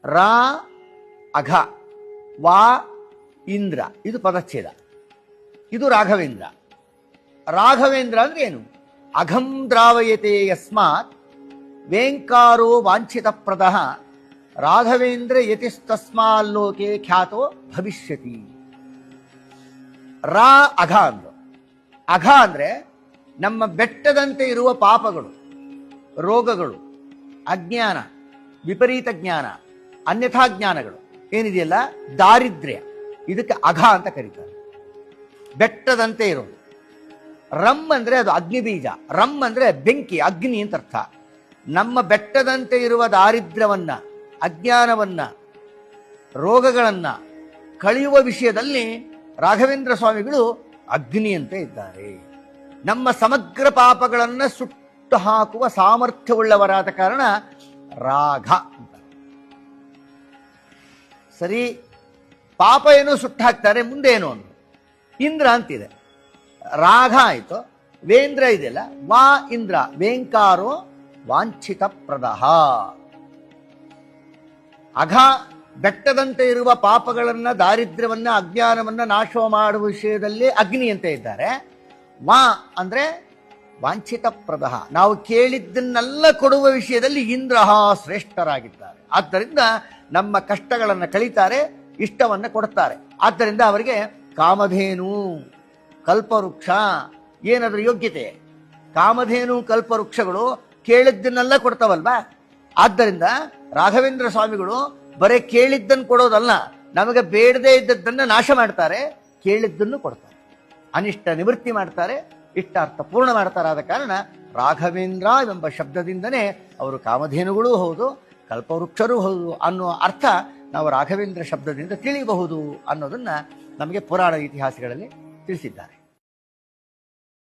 ರಾ ಅಘ ವಾ ಇಂದ್ರ ಇದು ಪದಚ್ಛೇದ. ಇದು ರಾಘವೇಂದ್ರ. ರಾಘವೇಂದ್ರ ಅಂದ್ರೆ ಏನು? ಅಘಂ ದ್ರಾವಯತೆ ಯಸ್ಮಾತ್ ವೇಂಕಾರೋ ವಾಂಛಿತ ಪ್ರದಃ ರಾಘವೇಂದ್ರ ಯತಿಸ್ತಸ್ಮಾಲ್ಲೋಕೆ ಖ್ಯಾತೋ ಭವಿಷ್ಯತಿ. ರಾ ಅಘ ಅಂದ್ರು. ಅಘ ಅಂದ್ರೆ ನಮ್ಮ ಬೆಟ್ಟದಂತೆ ಇರುವ ಪಾಪಗಳು, ರೋಗಗಳು, ಅಜ್ಞಾನ, ವಿಪರೀತ ಜ್ಞಾನ, ಅನ್ಯಥಾ ಜ್ಞಾನಗಳು ಏನಿದೆಯಲ್ಲ, ದಾರಿದ್ರ್ಯ, ಇದಕ್ಕೆ ಅಘ ಅಂತ ಕರೀತಾರೆ. ಬೆಟ್ಟದಂತೆ ಇರೋದು. ರಮ್ ಅಂದ್ರೆ ಅದು ಅಗ್ನಿಬೀಜ. ರಮ್ ಅಂದ್ರೆ ಬೆಂಕಿ, ಅಗ್ನಿ ಅಂತ ಅರ್ಥ. ನಮ್ಮ ಬೆಟ್ಟದಂತೆ ಇರುವ ದಾರಿದ್ರ್ಯವನ್ನ, ಅಜ್ಞಾನವನ್ನ, ರೋಗಗಳನ್ನ ಕಳೆಯುವ ವಿಷಯದಲ್ಲಿ ರಾಘವೇಂದ್ರ ಸ್ವಾಮಿಗಳು ಅಗ್ನಿಯಂತೆ ಇದ್ದಾರೆ. ನಮ್ಮ ಸಮಗ್ರ ಪಾಪಗಳನ್ನು ಸುಟ್ಟು ಹಾಕುವ ಸಾಮರ್ಥ್ಯವುಳ್ಳವರಾದ ಕಾರಣ ರಾಘ ಅಂತ. ಸರಿ, ಪಾಪ ಏನೋ ಸುಟ್ಟು ಹಾಕ್ತಾರೆ, ಮುಂದೆ ಏನು ಅಂತ ಇಂದ್ರ ಅಂತಿದೆ. ರಾಘ ಆಯಿತು, ವೇಂದ್ರ ಇದೆಯಲ್ಲ, ವಾ ಇಂದ್ರ, ವೇಂಕಾರೋ ವಾಂಛಿತ ಪ್ರದಹ. ಅಘ ಬೆಟ್ಟದಂತೆ ಇರುವ ಪಾಪಗಳನ್ನ, ದಾರಿದ್ರ್ಯವನ್ನ, ಅಜ್ಞಾನವನ್ನ ನಾಶ ಮಾಡುವ ವಿಷಯದಲ್ಲಿ ಅಗ್ನಿಯಂತೆ ಇದ್ದಾರೆ. ವಾ ಅಂದ್ರೆ ವಾಂಛಿತ ಪ್ರದಹ, ನಾವು ಕೇಳಿದ್ದನ್ನೆಲ್ಲ ಕೊಡುವ ವಿಷಯದಲ್ಲಿ ಇಂದ್ರಹ ಶ್ರೇಷ್ಠರಾಗಿದ್ದಾರೆ. ಆದ್ದರಿಂದ ನಮ್ಮ ಕಷ್ಟಗಳನ್ನು ಕಳೀತಾರೆ, ಇಷ್ಟವನ್ನು ಕೊಡ್ತಾರೆ. ಆದ್ದರಿಂದ ಅವರಿಗೆ ಕಾಮಧೇನು, ಕಲ್ಪವೃಕ್ಷ ಏನಾದ್ರೂ ಯೋಗ್ಯತೆ. ಕಾಮಧೇನು, ಕಲ್ಪವೃಕ್ಷಗಳು ಕೇಳಿದ್ದನ್ನೆಲ್ಲ ಕೊಡ್ತಾವಲ್ವಾ. ಆದ್ದರಿಂದ ರಾಘವೇಂದ್ರ ಸ್ವಾಮಿಗಳು ಬರೀ ಕೇಳಿದ್ದನ್ನು ಕೊಡೋದಲ್ಲ, ನಮಗೆ ಬೇಡದೇ ಇದ್ದದ್ದನ್ನು ನಾಶ ಮಾಡ್ತಾರೆ, ಕೇಳಿದ್ದನ್ನು ಕೊಡ್ತಾರೆ, ಅನಿಷ್ಟ ನಿವೃತ್ತಿ ಮಾಡ್ತಾರೆ, ಇಷ್ಟಾರ್ಥ ಪೂರ್ಣ ಮಾಡ್ತಾರೆ. ಆದ ಕಾರಣ ರಾಘವೇಂದ್ರ ಎಂಬ ಶಬ್ದದಿಂದನೇ ಅವರು ಕಾಮಧೇನುಗಳೂ ಹೌದು, ಕಲ್ಪವೃಕ್ಷರೂ ಹೌದು ಅನ್ನುವ ಅರ್ಥ ನಾವು ರಾಘವೇಂದ್ರ ಶಬ್ದದಿಂದ ತಿಳಿಯಬಹುದು ಅನ್ನೋದನ್ನ ನಮಗೆ ಪುರಾಣ ಇತಿಹಾಸಗಳಲ್ಲಿ ತಿಳಿಸಿದ್ದಾರೆ.